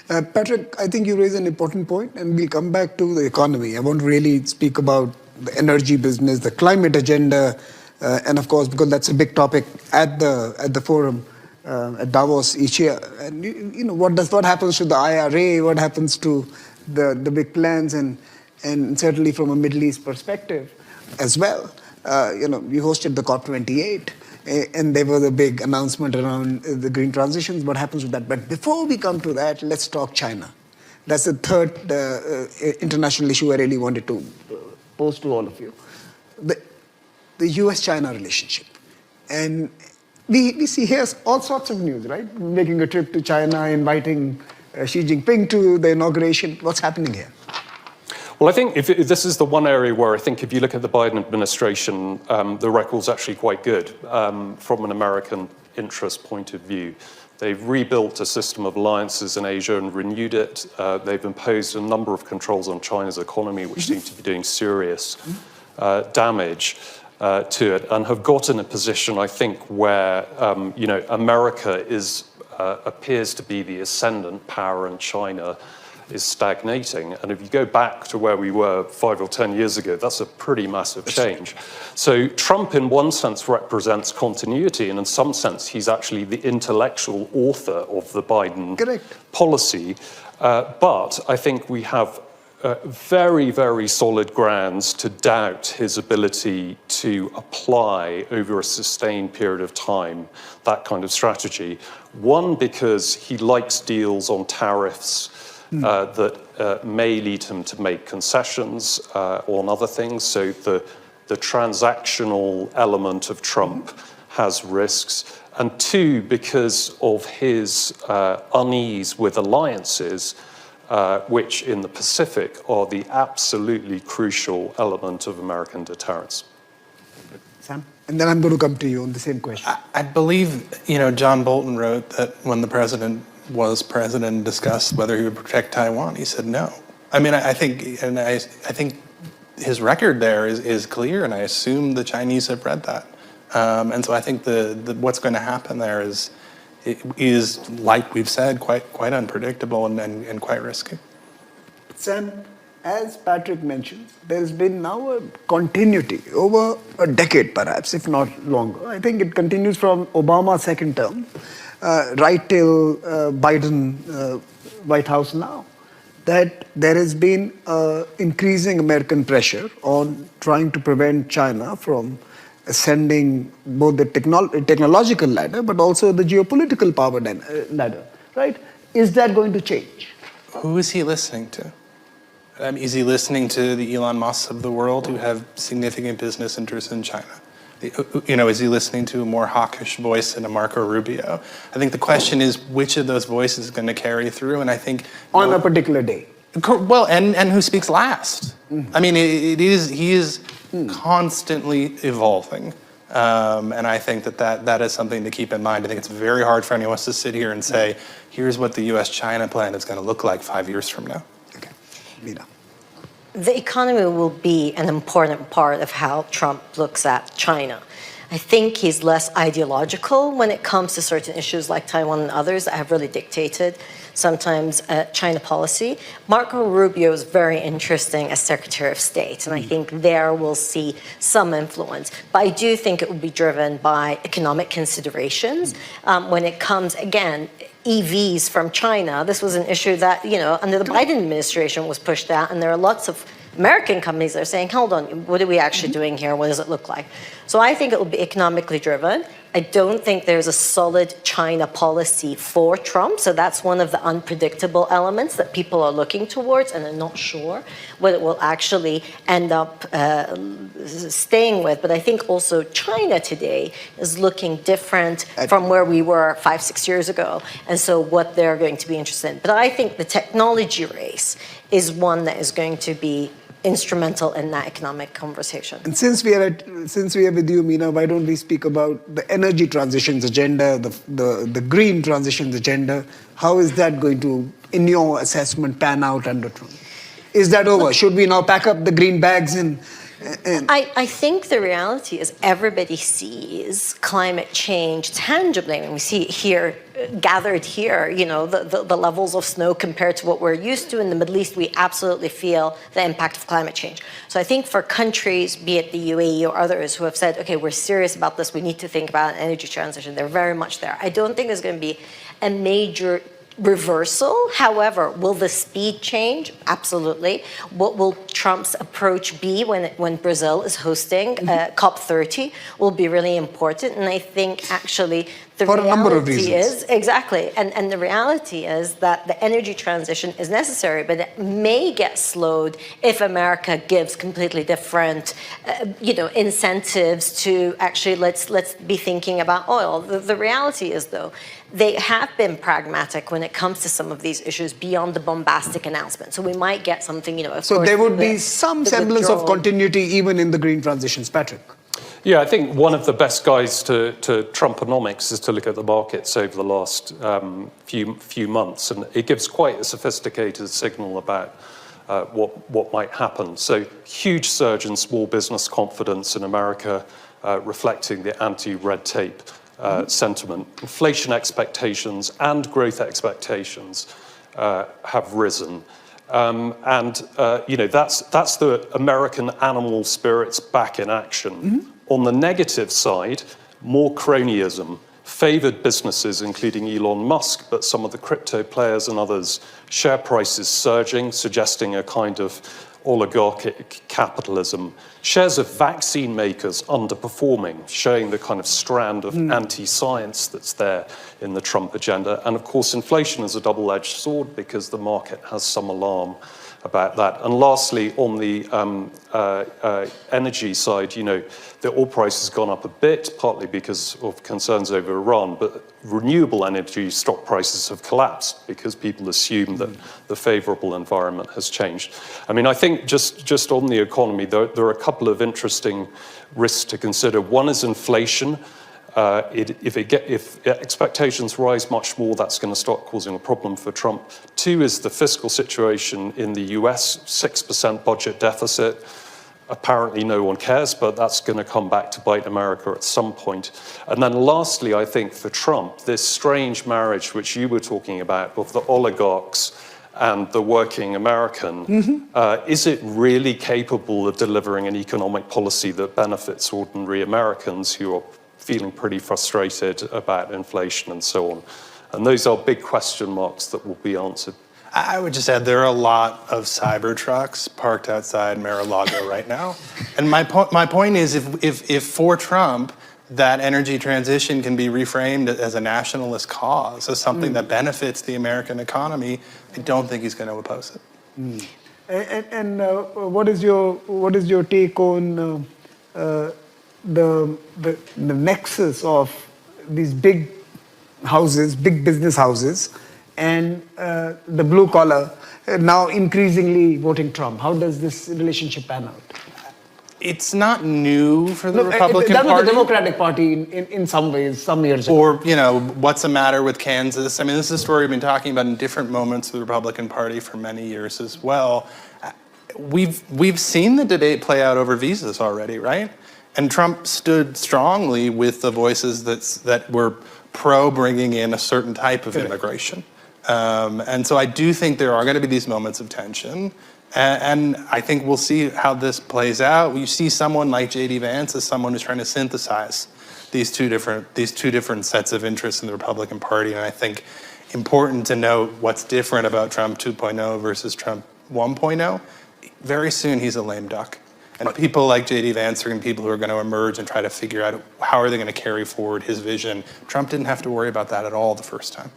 Patrick, I think you raise an important point, and we'll come back to the economy. I won't really speak about the energy business, the climate agenda, and of course, because that's a big topic at the forum at Davos each year. And what happens to the IRA? What happens to the big plans, and certainly from a Middle East perspective as well. You hosted the COP28. And there was a big announcement around the green transitions. What happens with that? But before we come to that, let's talk China. That's the third international issue I really wanted to pose to all of you. The US-China relationship. And we see here all sorts of news, right? Making a trip to China, inviting Xi Jinping to the inauguration. What's happening here? Well, I think this is the one area where I think if you look at the Biden administration, the record's actually quite good from an American interest point of view. They've rebuilt a system of alliances in Asia and renewed it. They've imposed a number of controls on China's economy, which seem to be doing serious damage to it, and have got in a position, I think, where America appears to be the ascendant power and China is stagnating. And if you go back to where we were 5 or 10 years ago, that's a pretty massive change. So Trump, in one sense, represents continuity, and in some sense, he's actually the intellectual author of the Biden policy. But I think we have very, very solid grounds to doubt his ability to apply over a sustained period of time that kind of strategy. One, because he likes deals on tariffs that may lead him to make concessions on other things. So the transactional element of Trump has risks. And two, because of his unease with alliances, which in the Pacific are the absolutely crucial element of American deterrence. Sam? And then I'm going to come to you on the same question. I believe, John Bolton wrote that when the president was president and discussed whether he would protect Taiwan, he said no. I mean, I think his record there is clear, and I assume the Chinese have read that. And so I think what's going to happen there is like we've said, quite unpredictable and quite risky. Sam, as Patrick mentioned, there's been now a continuity over a decade, perhaps, if not longer. I think it continues from Obama's second term right till Biden White House now, that there has been increasing American pressure on trying to prevent China from ascending both the technological ladder, but also the geopolitical power ladder, right? Is that going to change? Who is he listening to? Is he listening to the Elon Musks of the world who have significant business interests in China? Is he listening to a more hawkish voice than a Marco Rubio? I think the question is which of those voices is going to carry through, and I think on a particular day. Well, and who speaks last? I mean, he is constantly evolving, and I think that is something to keep in mind. I think it's very hard for anyone to sit here and say, here's what the U.S.-China plan is going to look like 5 years from now. Okay, Mina. The economy will be an important part of how Trump looks at China. I think he's less ideological when it comes to certain issues like Taiwan and others that have really dictated sometimes China policy. Marco Rubio is very interesting as Secretary of State, and I think there we'll see some influence. But I do think it will be driven by economic considerations. When it comes, again, EVs from China, this was an issue that, under the Biden administration was pushed out, and there are lots of American companies that are saying, hold on, what are we actually doing here? What does it look like? So I think it will be economically driven. I don't think there's a solid China policy for Trump. So that's one of the unpredictable elements that people are looking towards, and I'm not sure what it will actually end up staying with. But I think also China today is looking different from where we were 5-6 years ago. And so what they're going to be interested in. But I think the technology race is one that is going to be instrumental in that economic conversation. And since we are with you, Meena, why don't we speak about the energy transitions agenda, the green transitions agenda? How is that going to, in your assessment, pan out under Trump? Is that over? Should we now pack up the green bags and I think the reality is everybody sees climate change tangibly. I mean, we see it here, gathered here, the levels of snow compared to what we're used to. In the Middle East, we absolutely feel the impact of climate change. So I think for countries, be it the UAE or others, who have said, okay, we're serious about this, we need to think about an energy transition, they're very much there. I don't think there's going to be a major reversal. However, will the speed change? Absolutely. What will Trump's approach be when Brazil is hosting COP30 will be really important. And I think actually the for a number of reasons. is exactly, and the reality is that the energy transition is necessary, but it may get slowed if America gives completely different, incentives to actually let's be thinking about oil. The reality is, though, they have been pragmatic when it comes to some of these issues beyond the bombastic announcement. So we might get something, of so course, there would be some semblance of withdrawal. continuity even in the green transitions. Patrick? Yeah, I think one of the best guides to Trumponomics is to look at the markets over the last few months, and it gives quite a sophisticated signal about what might happen. So huge surge in small business confidence in America, reflecting the anti-red tape sentiment. Inflation expectations and growth expectations have risen. That's the American animal spirits back in action. On the negative side, more cronyism, favored businesses, including Elon Musk, but some of the crypto players and others, share prices surging, suggesting a kind of oligarchic capitalism. Shares of vaccine makers underperforming, showing the kind of strand of anti-science that's there in the Trump agenda. And of course, inflation is a double-edged sword because the market has some alarm about that. And lastly, on the energy side, the oil price has gone up a bit, partly because of concerns over Iran, but renewable energy stock prices have collapsed because people assume that the favorable environment has changed. I mean, I think just on the economy, there are a couple of interesting risks to consider. One is inflation. If expectations rise much more, that's going to start causing a problem for Trump. Two is the fiscal situation in the US, 6% budget deficit. Apparently no one cares, but that's going to come back to bite America at some point. And then lastly, I think for Trump, this strange marriage which you were talking about of the oligarchs and the working American, is it really capable of delivering an economic policy that benefits ordinary Americans who are feeling pretty frustrated about inflation and so on? And those are big question marks that will be answered. I would just add there are a lot of cyber trucks parked outside Mar-a-Lago right now. And my point is if for Trump, that energy transition can be reframed as a nationalist cause, as something that benefits the American economy, I don't think he's going to oppose it. And what is your take on the nexus of these big houses, big business houses, and the blue collar now increasingly voting Trump? How does this relationship pan out? It's not new for the Republican that was Party. the Democratic Party in some ways, some years ago. Or, what's the matter with Kansas? I mean, this is a story we've been talking about in different moments of the Republican Party for many years as well. We've seen the debate play out over visas already, right? And Trump stood strongly with the voices that were pro bringing in a certain type of immigration. And so I do think there are going to be these moments of tension. And I think we'll see how this plays out. You see someone like J.D. Vance as someone who's trying to synthesize these two different sets of interests in the Republican Party. And I think important to note what's different about Trump 2.0 versus Trump 1.0. Very soon he's a lame duck. And people like J.D. Vance are people who are going to emerge and try to figure out how are they going to carry forward his vision. Trump didn't have to worry about that at all the first time.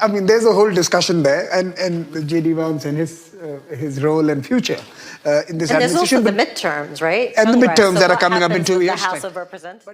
I mean, there's a whole discussion there, and J.D. Vance and his role and future in this administration. And there's also the midterms, right? And the midterms So that are what coming up in happens 2 with years' the House time. of Representatives.